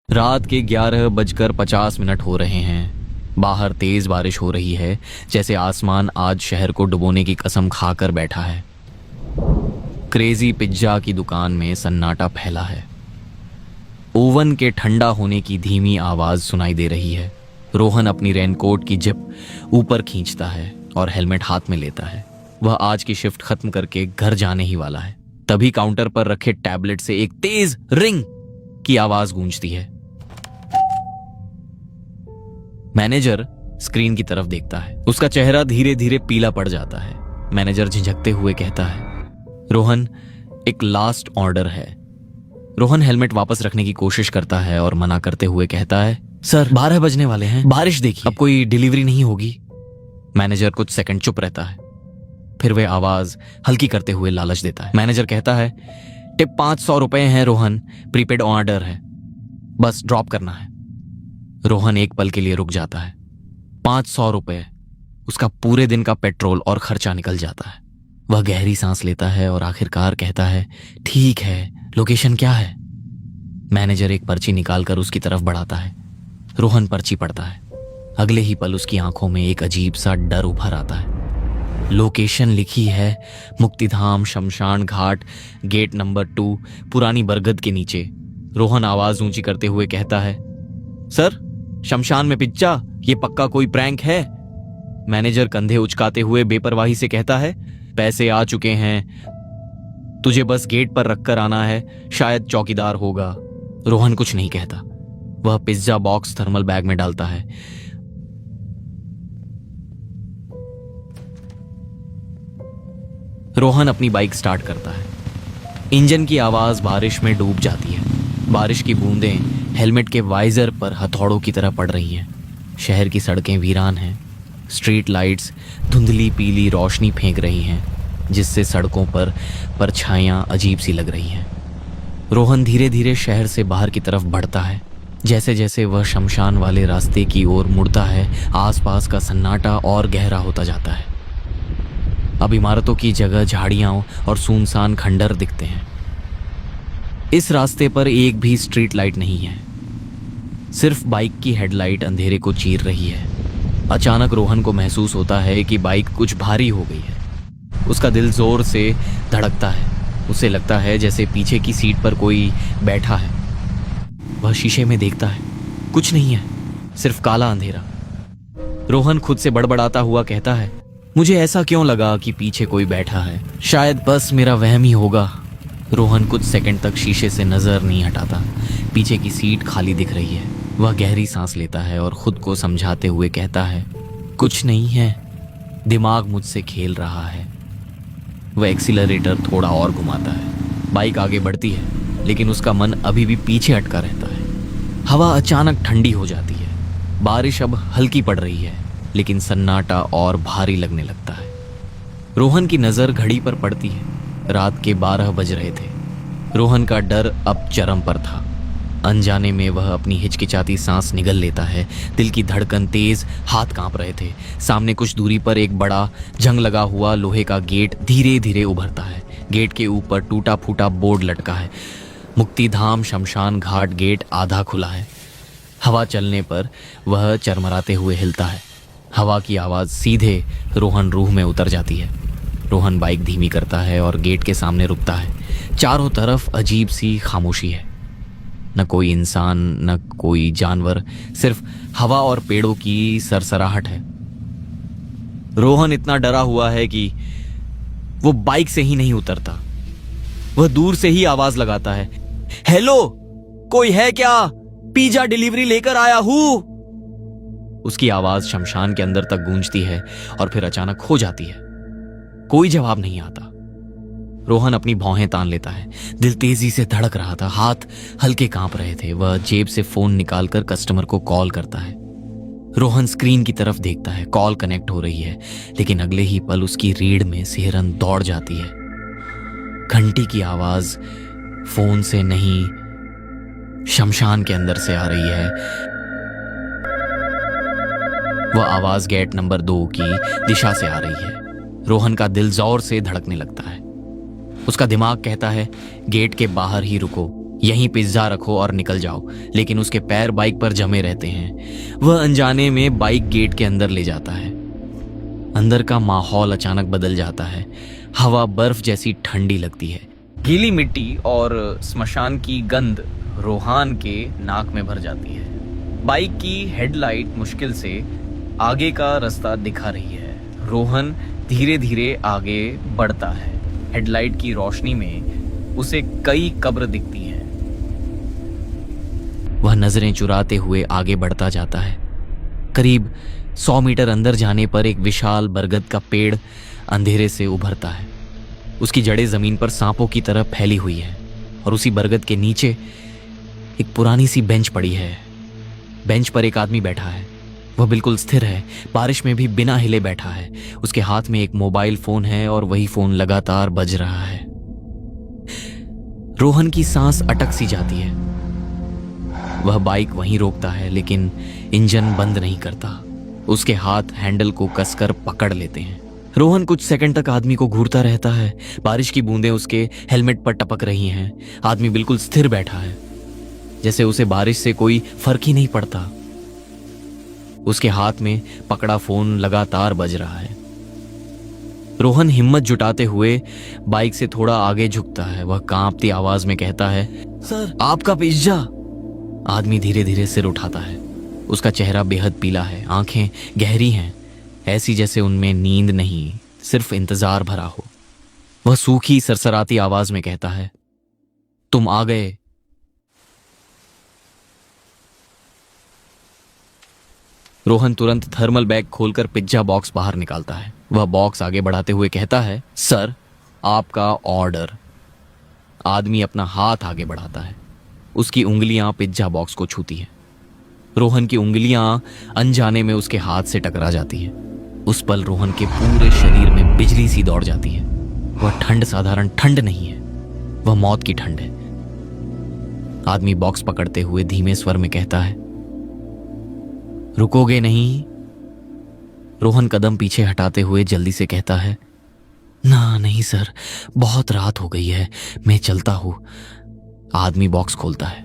रात के 11:50 हो रहे हैं। बाहर तेज बारिश हो रही है, जैसे आसमान आज शहर को डुबोने की कसम खाकर बैठा है। क्रेजी पिज्जा की दुकान में सन्नाटा फैला है। ओवन के ठंडा होने की धीमी आवाज सुनाई दे रही है। रोहन अपनी रेनकोट की जिप ऊपर खींचता है और हेलमेट हाथ में लेता है। वह आज की शिफ्ट खत्म करके घर जाने ही वाला है। तभी काउंटर पर रखे टैबलेट से एक तेज रिंग की आवाज गूंजती है। मैनेजर स्क्रीन की तरफ देखता है। उसका चेहरा धीरे धीरे पीला पड़ जाता है। मैनेजर झिझकते हुए कहता है, रोहन, एक लास्ट ऑर्डर है। रोहन हेलमेट वापस रखने की कोशिश करता है और मना करते हुए कहता है, सर 12 बजने वाले हैं, बारिश देखिए, अब कोई डिलीवरी नहीं होगी। मैनेजर कुछ सेकंड चुप रहता है, फिर वह आवाज हल्की करते हुए लालच देता है। मैनेजर कहता है, टिप 500 रुपए है रोहन, प्रीपेड ऑर्डर है, बस ड्रॉप करना है। रोहन एक पल के लिए रुक जाता है। 500 रुपए, उसका पूरे दिन का पेट्रोल और खर्चा निकल जाता है। वह गहरी सांस लेता है और आखिरकार कहता है, ठीक है, लोकेशन क्या है? मैनेजर एक पर्ची निकालकर उसकी तरफ बढ़ाता है। रोहन पर्ची पढ़ता है। अगले ही पल उसकी आंखों में एक अजीब सा डर उभर आता है। लोकेशन लिखी है मुक्तिधाम शमशान घाट, गेट नंबर 2, पुरानी बरगद के नीचे। रोहन आवाज ऊंची करते हुए कहता है, सर, शमशान में पिज्जा, ये पक्का कोई प्रैंक है? मैनेजर कंधे उचकाते हुए बेपरवाही से कहता है, पैसे आ चुके हैं, तुझे बस गेट पर रखकर आना है, शायद चौकीदार होगा। रोहन कुछ नहीं कहता। वह पिज्जा बॉक्स थर्मल बैग में डालता है। रोहन अपनी बाइक स्टार्ट करता है। इंजन की आवाज बारिश में डूब जाती है। बारिश की बूंदें हेलमेट के वाइजर पर हथौड़ों की तरह पड़ रही हैं। शहर की सड़कें वीरान हैं। स्ट्रीट लाइट्स धुंधली पीली रोशनी फेंक रही हैं, जिससे सड़कों पर परछाइयां अजीब सी लग रही हैं। रोहन धीरे धीरे शहर से बाहर की तरफ बढ़ता है। जैसे जैसे वह शमशान वाले रास्ते की ओर मुड़ता है, आसपास का सन्नाटा और गहरा होता जाता है। अब इमारतों की जगह झाड़ियां और सुनसान खंडर दिखते हैं। इस रास्ते पर एक भी स्ट्रीट लाइट नहीं है, सिर्फ बाइक की हेडलाइट अंधेरे को चीर रही है। अचानक रोहन को महसूस होता है कि बाइक कुछ भारी हो गई है। उसका दिल जोर से धड़कता है। उसे लगता है जैसे पीछे की सीट पर कोई बैठा है। वह शीशे में देखता है, कुछ नहीं है, सिर्फ काला अंधेरा। रोहन खुद से बड़बड़ाता हुआ कहता है, मुझे ऐसा क्यों लगा कि पीछे कोई बैठा है? शायद बस मेरा वहम ही होगा। रोहन कुछ सेकंड तक शीशे से नजर नहीं हटाता। पीछे की सीट खाली दिख रही है। वह गहरी सांस लेता है और खुद को समझाते हुए कहता है, कुछ नहीं है, दिमाग मुझसे खेल रहा है। वह एक्सीलरेटर थोड़ा और घुमाता है। बाइक आगे बढ़ती है, लेकिन उसका मन अभी भी पीछे अटका रहता है। हवा अचानक ठंडी हो जाती है। बारिश अब हल्की पड़ रही है, लेकिन सन्नाटा और भारी लगने लगता है। रोहन की नजर घड़ी पर पड़ती है। रात के 12 बज रहे थे। रोहन का डर अब चरम पर था। अनजाने में वह अपनी हिचकिचाती सांस निगल लेता है। दिल की धड़कन तेज, हाथ कांप रहे थे। सामने कुछ दूरी पर एक बड़ा जंग लगा हुआ लोहे का गेट धीरे धीरे उभरता है। गेट के ऊपर टूटा फूटा बोर्ड लटका है, मुक्तिधाम शमशान घाट। गेट आधा खुला है। हवा चलने पर वह चरमराते हुए हिलता है। हवा की आवाज सीधे रोहन रूह में उतर जाती है। रोहन बाइक धीमी करता है और गेट के सामने रुकता है। चारों तरफ अजीब सी खामोशी है। न कोई इंसान, न कोई जानवर, सिर्फ हवा और पेड़ों की सरसराहट है। रोहन इतना डरा हुआ है कि वो बाइक से ही नहीं उतरता। वह दूर से ही आवाज लगाता है, हेलो, कोई है क्या? पिज्जा डिलीवरी लेकर आया हूं। उसकी आवाज शमशान के अंदर तक गूंजती है और फिर अचानक खो जाती है। कोई जवाब नहीं आता। रोहन अपनी भौहें तान लेता है। दिल तेजी से धड़क रहा था, हाथ हल्के कांप रहे थे। वह जेब से फोन निकालकर कस्टमर को कॉल करता है। रोहन स्क्रीन की तरफ देखता है। कॉल कनेक्ट हो रही है, लेकिन अगले ही पल उसकी रीढ़ में सिहरन दौड़ जाती है। घंटी की आवाज फोन से नहीं, शमशान के अंदर से आ रही है। वह आवाज गेट नंबर 2 की दिशा से आ रही है। रोहन का दिल जोर से धड़कने लगता है। उसका दिमाग कहता है, गेट के बाहर ही रुको, यहीं पिज्जा रखो और निकल जाओ, लेकिन उसके पैर बाइक पर जमे रहते हैं। वह अनजाने में बाइक गेट के अंदर ले जाता है। अंदर का माहौल अचानक बदल जाता है। हवा बर्फ जैसी ठंडी लगती है। गीली मिट्टी और स्मशान की गंध रोहन के नाक में भर जाती है। बाइक की हेडलाइट मुश्किल से आगे का रास्ता दिखा रही है। रोहन धीरे धीरे आगे बढ़ता है। हेडलाइट की रोशनी में उसे कई कब्र दिखती हैं। वह नजरें चुराते हुए आगे बढ़ता जाता है। करीब 100 मीटर अंदर जाने पर एक विशाल बरगद का पेड़ अंधेरे से उभरता है। उसकी जड़ें जमीन पर सांपों की तरह फैली हुई है और उसी बरगद के नीचे एक पुरानी सी बेंच पड़ी है। बेंच पर एक आदमी बैठा है। वह बिल्कुल स्थिर है, बारिश में भी बिना हिले बैठा है। उसके हाथ में एक मोबाइल फोन है और वही फोन लगातार बज रहा है। रोहन की सांस अटक सी जाती है। वह बाइक वहीं रोकता है, लेकिन इंजन बंद नहीं करता। उसके हाथ हैंडल को कसकर पकड़ लेते हैं। रोहन कुछ सेकंड तक आदमी को घूरता रहता है। बारिश की बूंदें उसके हेलमेट पर टपक रही हैं। आदमी बिल्कुल स्थिर बैठा है, जैसे उसे बारिश से कोई फर्क ही नहीं पड़ता। उसके हाथ में पकड़ा फोन लगातार बज रहा है। रोहन हिम्मत जुटाते हुए बाइक से थोड़ा आगे झुकता है। वह कांपती आवाज में कहता है, सर आपका पिज्जा। आदमी धीरे धीरे सिर उठाता है। उसका चेहरा बेहद पीला है, आंखें गहरी हैं, ऐसी जैसे उनमें नींद नहीं, सिर्फ इंतजार भरा हो। वह सूखी सरसराती आवाज में कहता है, तुम आ गए। रोहन तुरंत थर्मल बैग खोलकर पिज्जा बॉक्स बाहर निकालता है। वह बॉक्स आगे बढ़ाते हुए कहता है, सर आपका ऑर्डर। आदमी अपना हाथ आगे बढ़ाता है। उसकी उंगलियां पिज्जा बॉक्स को छूती हैं। रोहन की उंगलियां अनजाने में उसके हाथ से टकरा जाती हैं। उस पल रोहन के पूरे शरीर में बिजली सी दौड़ जाती है। वह ठंड साधारण ठंड नहीं है, वह मौत की ठंड है। आदमी बॉक्स पकड़ते हुए धीमे स्वर में कहता है, रुकोगे नहीं? रोहन कदम पीछे हटाते हुए जल्दी से कहता है, ना नहीं सर, बहुत रात हो गई है, मैं चलता हूं। आदमी बॉक्स खोलता है।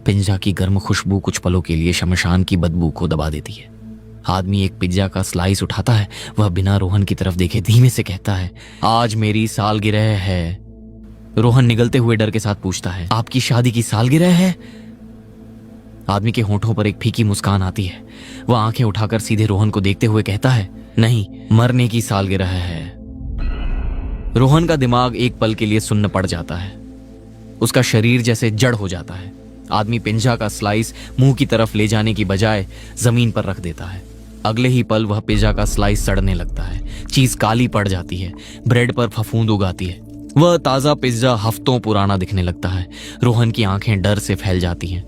पिज्जा की गर्म खुशबू कुछ पलों के लिए शमशान की बदबू को दबा देती है। आदमी एक पिज्जा का स्लाइस उठाता है। वह बिना रोहन की तरफ देखे धीमे से कहता है, आज मेरी सालगिरह है। रोहन निगलते हुए डर के साथ पूछता है, आपकी शादी की सालगिरह है? आदमी के होंठों पर एक फीकी मुस्कान आती है। वह आंखें उठाकर सीधे रोहन को देखते हुए कहता है, नहीं, मरने की सालगिरह है। रोहन का दिमाग एक पल के लिए सुन्न पड़ जाता है। उसका शरीर जैसे जड़ हो जाता है। आदमी पिज्जा का स्लाइस मुंह की तरफ ले जाने की बजाय जमीन पर रख देता है। अगले ही पल वह पिज्जा का स्लाइस सड़ने लगता है। चीज काली पड़ जाती है, ब्रेड पर फफूंद उगाती है। वह ताजा पिज्जा हफ्तों पुराना दिखने लगता है। रोहन की आंखें डर से फैल जाती हैं।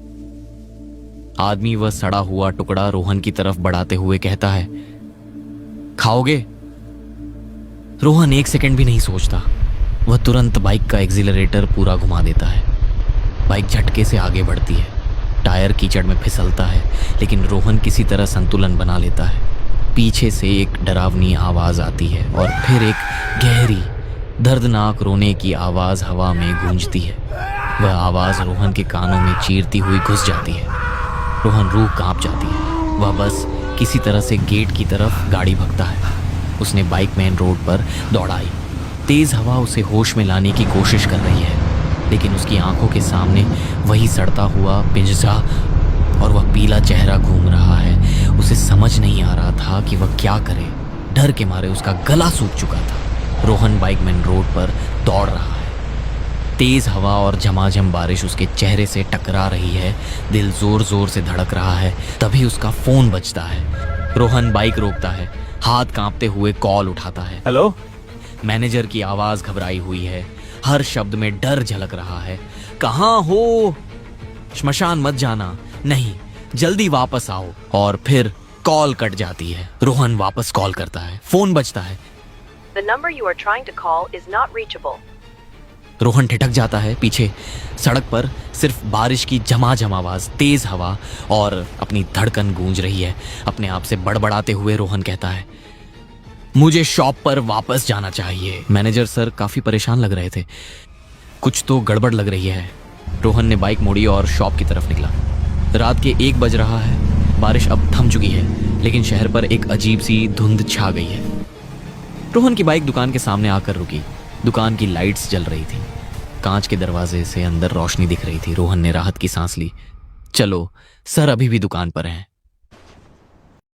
आदमी वह सड़ा हुआ टुकड़ा रोहन की तरफ बढ़ाते हुए कहता है, खाओगे? रोहन एक सेकंड भी नहीं सोचता। वह तुरंत बाइक का एक्सीलरेटर पूरा घुमा देता है। बाइक झटके से आगे बढ़ती है। टायर कीचड़ में फिसलता है, लेकिन रोहन किसी तरह संतुलन बना लेता है। पीछे से एक डरावनी आवाज आती है और फिर एक गहरी दर्दनाक रोने की आवाज हवा में गूंजती है। वह आवाज रोहन के कानों में चीरती हुई घुस जाती है। रोहन रूह कांप जाती है। वह बस किसी तरह से गेट की तरफ गाड़ी भगता है। उसने बाइक मेन रोड पर दौड़ाई। तेज हवा उसे होश में लाने की कोशिश कर रही है, लेकिन उसकी आंखों के सामने वही सड़ता हुआ पिज्जा और वह पीला चेहरा घूम रहा है। उसे समझ नहीं आ रहा था कि वह क्या करे। डर के मारे उसका गला सूख चुका था। रोहन बाइक मेन रोड पर दौड़ रहा है। तेज हवा और झमाझम बारिश उसके चेहरे से टकरा रही है। दिल जोर जोर से धड़क रहा है। तभी उसका फोन बजता है। रोहन बाइक रोकता है, हाथ कांपते हुए कॉल उठाता है। हेलो? मैनेजर की आवाज घबराई हुई है। हर शब्द में डर झलक रहा है। कहाँ हो? श्मशान मत जाना, नहीं, जल्दी वापस आओ। और फिर कॉल कट जाती है। रोहन वापस कॉल करता है। फोन बजता है। The number you are trying to call is not reachable. Rohan ठिठक जाता है। पीछे सड़क पर सिर्फ बारिश की झमाझम आवाज, तेज हवा और अपनी धड़कन गूंज रही है। अपने आप से बड़बड़ाते हुए रोहन कहता है, मुझे शॉप पर वापस जाना चाहिए। मैनेजर सर काफी परेशान लग रहे थे। कुछ तो गड़बड़ लग रही है। रोहन ने बाइक मोड़ी और शॉप की तरफ निकला। रात के 1 बज रहा है। बारिश अब थम चुकी है, लेकिन शहर पर एक अजीब सी धुंध छा गई है। रोहन की बाइक दुकान के सामने आकर रुकी। दुकान की लाइट्स जल रही थी। कांच के दरवाजे से अंदर रोशनी दिख रही थी। रोहन ने राहत की सांस ली। चलो, सर अभी भी दुकान पर हैं।